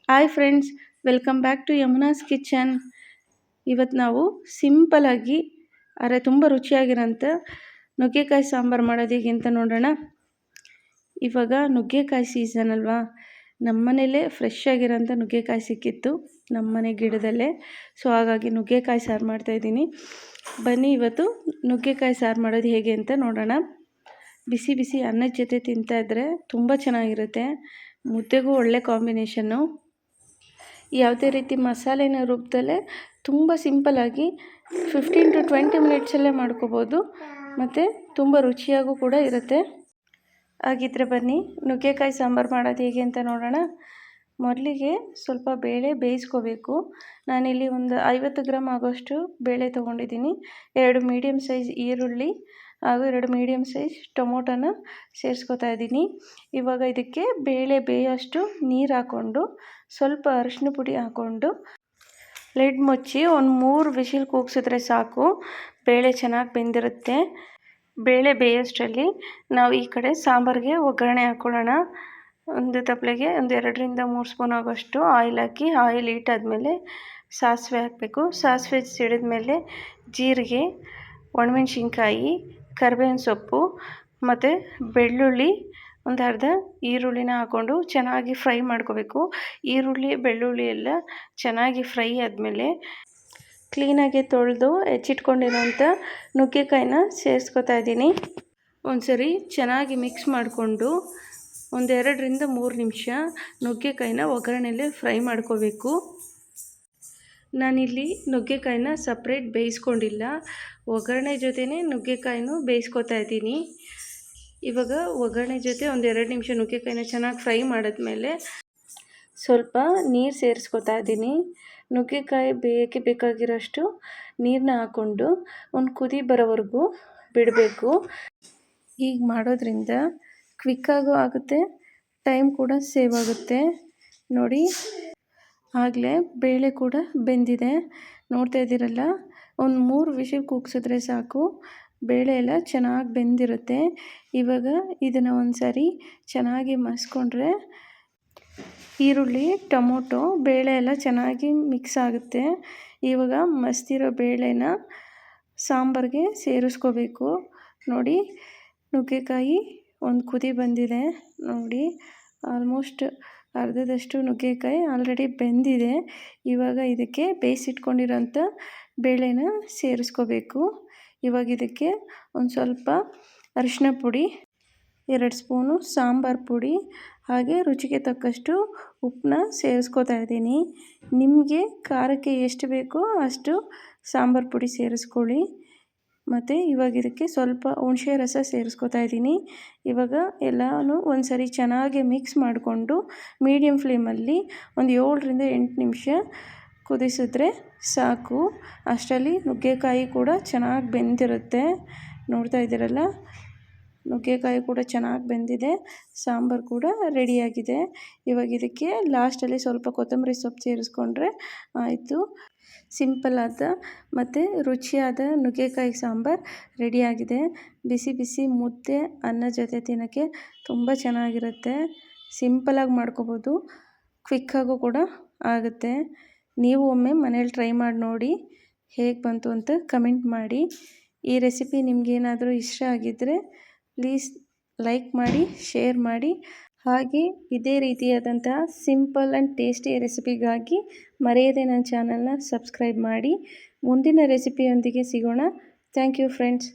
Hi friends, welcome back to Yamuna's kitchen. ಇವತ್ತು ನಾವು ಸಿಂಪಲಾಗಿ ಆದರೆ ತುಂಬ ರುಚಿಯಾಗಿರೋಂಥ ನುಗ್ಗೆಕಾಯಿ ಸಾಂಬಾರು ಮಾಡೋದು ಹೇಗೆ ಅಂತ ನೋಡೋಣ. ಇವಾಗ ನುಗ್ಗೆಕಾಯಿ ಸೀಸನ್ ಅಲ್ವಾ, ನಮ್ಮನೇಲೇ ಫ್ರೆಶ್ ಆಗಿರೋಂಥ ನುಗ್ಗೆಕಾಯಿ ಸಿಕ್ಕಿತ್ತು, ನಮ್ಮನೆ ಗಿಡದಲ್ಲೇ. ಸೊ ಹಾಗಾಗಿ ನುಗ್ಗೆಕಾಯಿ ಸಾರು ಮಾಡ್ತಾಯಿದ್ದೀನಿ. ಬನ್ನಿ ಇವತ್ತು ನುಗ್ಗೆಕಾಯಿ ಸಾರು ಮಾಡೋದು ಹೇಗೆ ಅಂತ ನೋಡೋಣ. ಬಿಸಿ ಬಿಸಿ ಅನ್ನದ ಜೊತೆ ತಿಂತಾಯಿದ್ರೆ ತುಂಬ ಚೆನ್ನಾಗಿರುತ್ತೆ, ಮುದ್ದೆಗೂ ಒಳ್ಳೆ ಕಾಂಬಿನೇಷನ್ನು. ಯಾವುದೇ ರೀತಿ ಮಸಾಲೆನ ರುಬ್ಬದಲ್ಲೇ ತುಂಬ ಸಿಂಪಲ್ಲಾಗಿ 15 to 20 ಮಿನಿಟ್ಸಲ್ಲೇ ಮಾಡ್ಕೋಬೋದು, ಮತ್ತು ತುಂಬ ರುಚಿಯಾಗೂ ಕೂಡ ಇರುತ್ತೆ. ಹಾಗಿದ್ರೆ ಬನ್ನಿ ನುಗ್ಗೆಕಾಯಿ ಸಾಂಬಾರು ಮಾಡೋದು ಹೇಗೆ ಅಂತ ನೋಡೋಣ. ಮೊದಲಿಗೆ ಸ್ವಲ್ಪ ಬೇಳೆ ಬೇಯಿಸ್ಕೋಬೇಕು. ನಾನಿಲ್ಲಿ ಒಂದು 50 ಗ್ರಾಮ್ ಆಗೋಷ್ಟು ಬೇಳೆ ತೊಗೊಂಡಿದ್ದೀನಿ. 2 ಮೀಡಿಯಮ್ ಸೈಜ್ ಈರುಳ್ಳಿ ಹಾಗೂ 2 ಮೀಡಿಯಮ್ ಸೈಜ್ ಟೊಮೊಟೊನ ಸೇರಿಸ್ಕೊತಾ ಇದ್ದೀನಿ. ಇವಾಗ ಇದಕ್ಕೆ ಬೇಳೆ ಬೇಯೋಷ್ಟು ನೀರು ಹಾಕ್ಕೊಂಡು ಸ್ವಲ್ಪ ಅರಿಶಿನ ಪುಡಿ ಹಾಕ್ಕೊಂಡು ಲಿಡ್ ಮುಚ್ಚಿ ಒಂದು 3 ವಿಷಿಲ್ ಕೂಗಿಸಿದ್ರೆ ಸಾಕು, ಬೇಳೆ ಚೆನ್ನಾಗಿ ಬೆಂದಿರುತ್ತೆ. ಬೇಳೆ ಬೇಯೋಷ್ಟರಲ್ಲಿ ನಾವು ಈ ಕಡೆ ಸಾಂಬಾರಿಗೆ ಒಗ್ಗರಣೆ ಹಾಕ್ಕೊಳ್ಳೋಣ. ಒಂದು ತಪ್ಪಲೆಗೆ ಒಂದು 2 ರಿಂದ 3 ಸ್ಪೂನ್ ಆಗೋಷ್ಟು ಆಯಿಲ್ ಹಾಕಿ, ಆಯಿಲ್ ಹೀಟ್ ಆದಮೇಲೆ ಸಾಸಿವೆ ಹಾಕಬೇಕು. ಸಾಸಿವೆ ಸಿಡಿದ ಮೇಲೆ ಜೀರಿಗೆ, ಒಣಮೆಣ್ಸಿನ್ಕಾಯಿ, ಕರಿಬೇವಿನ ಸೊಪ್ಪು ಮತ್ತು ಬೆಳ್ಳುಳ್ಳಿ, ಒಂದು ಅರ್ಧ ಈರುಳ್ಳಿನ ಹಾಕ್ಕೊಂಡು ಚೆನ್ನಾಗಿ ಫ್ರೈ ಮಾಡ್ಕೋಬೇಕು. ಈರುಳ್ಳಿ ಬೆಳ್ಳುಳ್ಳಿ ಎಲ್ಲ ಚೆನ್ನಾಗಿ ಫ್ರೈ ಆದಮೇಲೆ ಕ್ಲೀನಾಗಿ ತೊಳೆದು ಹೆಚ್ಚಿಟ್ಕೊಂಡಿರೋಂಥ ನುಗ್ಗೆಕಾಯಿನ ಸೇರಿಸ್ಕೊತಾ ಇದ್ದೀನಿ. ಒಂದು ಸರಿ ಚೆನ್ನಾಗಿ ಮಿಕ್ಸ್ ಮಾಡಿಕೊಂಡು ಒಂದು 2 ರಿಂದ 3 ನಿಮಿಷ ನುಗ್ಗೆಕಾಯಿನ ಒಗ್ಗರಣೆಯಲ್ಲೇ ಫ್ರೈ ಮಾಡ್ಕೋಬೇಕು. ನಾನಿಲ್ಲಿ ನುಗ್ಗೆಕಾಯಿನ ಸಪ್ರೇಟ್ ಬೇಯಿಸ್ಕೊಂಡಿಲ್ಲ, ಒಗ್ಗರಣೆ ಜೊತೆನೇ ನುಗ್ಗೆಕಾಯಿನೂ ಬೇಯಿಸ್ಕೊತಾ ಇದ್ದೀನಿ. ಇವಾಗ ಒಗ್ಗರಣೆ ಜೊತೆ ಒಂದು 2 ನಿಮಿಷ ನುಗ್ಗೆಕಾಯಿನ ಚೆನ್ನಾಗಿ ಫ್ರೈ ಮಾಡಿದ್ಮೇಲೆ ಸ್ವಲ್ಪ ನೀರು ಸೇರಿಸ್ಕೊತಾ ಇದ್ದೀನಿ. ನುಗ್ಗೆಕಾಯಿ ಬೇಯಕ್ಕೆ ಬೇಕಾಗಿರೋಷ್ಟು ನೀರನ್ನ ಹಾಕ್ಕೊಂಡು ಒಂದು ಕುದಿ ಬರೋವರೆಗೂ ಬಿಡಬೇಕು. ಹೀಗೆ ಮಾಡೋದ್ರಿಂದ ಕ್ವಿಕ್ಕಾಗೂ ಆಗುತ್ತೆ, ಟೈಮ್ ಕೂಡ ಸೇವ್ ಆಗುತ್ತೆ. ನೋಡಿ, ಆಗಲೇ ಬೇಳೆ ಕೂಡ ಬೆಂದಿದೆ, ನೋಡ್ತಾ ಇದ್ದೀರಲ್ಲ. ಒಂದು 3 ವಿಷಿಲ್ ಕೂಗಿಸಿದ್ರೆ ಸಾಕು, ಬೇಳೆ ಎಲ್ಲ ಚೆನ್ನಾಗಿ ಬೆಂದಿರುತ್ತೆ. ಇವಾಗ ಇದನ್ನು ಒಂದು ಸಾರಿ ಚೆನ್ನಾಗಿ ಮಸ್ಕೊಂಡ್ರೆ ಈರುಳ್ಳಿ, ಟೊಮೊಟೊ, ಬೇಳೆ ಎಲ್ಲ ಚೆನ್ನಾಗಿ ಮಿಕ್ಸ್ ಆಗುತ್ತೆ. ಇವಾಗ ಮಸ್ತಿರೋ ಬೇಳೆನ ಸಾಂಬಾರಿಗೆ ಸೇರಿಸ್ಕೋಬೇಕು. ನೋಡಿ, ನುಗ್ಗೆಕಾಯಿ ಒಂದು ಕುದಿ ಬಂದಿದೆ. ನೋಡಿ, ಆಲ್ಮೋಸ್ಟ್ ಅರ್ಧದಷ್ಟು ನುಗ್ಗೆಕಾಯಿ ಆಲ್ರೆಡಿ ಬೆಂದಿದೆ. ಇವಾಗ ಇದಕ್ಕೆ ಬೇಯಿಸಿಟ್ಕೊಂಡಿರೋಂಥ ಬೇಳೆನ ಸೇರಿಸ್ಕೋಬೇಕು. ಇವಾಗ ಇದಕ್ಕೆ ಒಂದು ಸ್ವಲ್ಪ ಅರಿಶಿನ ಪುಡಿ, 2 ಸ್ಪೂನು ಸಾಂಬಾರು ಪುಡಿ, ಹಾಗೆ ರುಚಿಗೆ ತಕ್ಕಷ್ಟು ಉಪ್ಪನ್ನ ಸೇರಿಸ್ಕೋತಾ ಇದ್ದೀನಿ. ನಿಮಗೆ ಖಾರಕ್ಕೆ ಎಷ್ಟು ಬೇಕೋ ಅಷ್ಟು ಸಾಂಬಾರು ಪುಡಿ ಸೇರಿಸ್ಕೊಳ್ಳಿ. ಮತ್ತು ಇವಾಗ ಇದಕ್ಕೆ ಸ್ವಲ್ಪ ಹುಣಸೆ ರಸ ಸೇರಿಸ್ಕೊತಾ ಇದ್ದೀನಿ. ಇವಾಗ ಎಲ್ಲನೂ ಒಂದು ಸರಿ ಚೆನ್ನಾಗಿ ಮಿಕ್ಸ್ ಮಾಡಿಕೊಂಡು ಮೀಡಿಯಮ್ ಫ್ಲೇಮಲ್ಲಿ ಒಂದು 7 ರಿಂದ 8 ನಿಮಿಷ ಕುದಿಸಿದ್ರೆ ಸಾಕು. ಅಷ್ಟರಲ್ಲಿ ನುಗ್ಗೆಕಾಯಿ ಕೂಡ ಚೆನ್ನಾಗಿ ಬೆಂದಿರುತ್ತೆ. ನೋಡ್ತಾ ಇದ್ದೀರಲ್ಲ, ನುಗ್ಗೆಕಾಯಿ ಕೂಡ ಚೆನ್ನಾಗಿ ಬೆಂದಿದೆ, ಸಾಂಬಾರು ಕೂಡ ರೆಡಿಯಾಗಿದೆ. ಇವಾಗ ಇದಕ್ಕೆ ಲಾಸ್ಟಲ್ಲಿ ಸ್ವಲ್ಪ ಕೊತ್ತಂಬರಿ ಸೊಪ್ಪು ಸೇರಿಸ್ಕೊಂಡ್ರೆ ಆಯಿತು. ಸಿಂಪಲ್ಲಾದ ಮತ್ತು ರುಚಿಯಾದ ನುಗ್ಗೆಕಾಯಿ ಸಾಂಬಾರು ರೆಡಿಯಾಗಿದೆ. ಬಿಸಿ ಬಿಸಿ ಮುದ್ದೆ ಅನ್ನ ಜೊತೆ ತಿನ್ನೋಕ್ಕೆ ತುಂಬ ಚೆನ್ನಾಗಿರುತ್ತೆ. ಸಿಂಪಲಾಗಿ ಮಾಡ್ಕೋಬೋದು, ಕ್ವಿಕ್ಕಾಗೂ ಕೂಡ ಆಗುತ್ತೆ. ನೀವು ಒಮ್ಮೆ ಮನೇಲಿ ಟ್ರೈ ಮಾಡಿ ನೋಡಿ, ಹೇಗೆ ಬಂತು ಅಂತ ಕಮೆಂಟ್ ಮಾಡಿ. ಈ ರೆಸಿಪಿ ನಿಮಗೇನಾದರೂ ಇಷ್ಟ ಆಗಿದ್ದರೆ ಪ್ಲೀಸ್ ಲೈಕ್ ಮಾಡಿ, ಶೇರ್ ಮಾಡಿ. ಹಾಗೆ ಇದೇ ರೀತಿಯಾದಂತಹ ಸಿಂಪಲ್ ಆ್ಯಂಡ್ ಟೇಸ್ಟಿ ರೆಸಿಪಿಗಾಗಿ ಮರೆಯದೆ ನನ್ನ ಚಾನಲ್ನ ಸಬ್ಸ್ಕ್ರೈಬ್ ಮಾಡಿ. ಮುಂದಿನ ರೆಸಿಪಿಯೊಂದಿಗೆ ಸಿಗೋಣ. Thank you friends.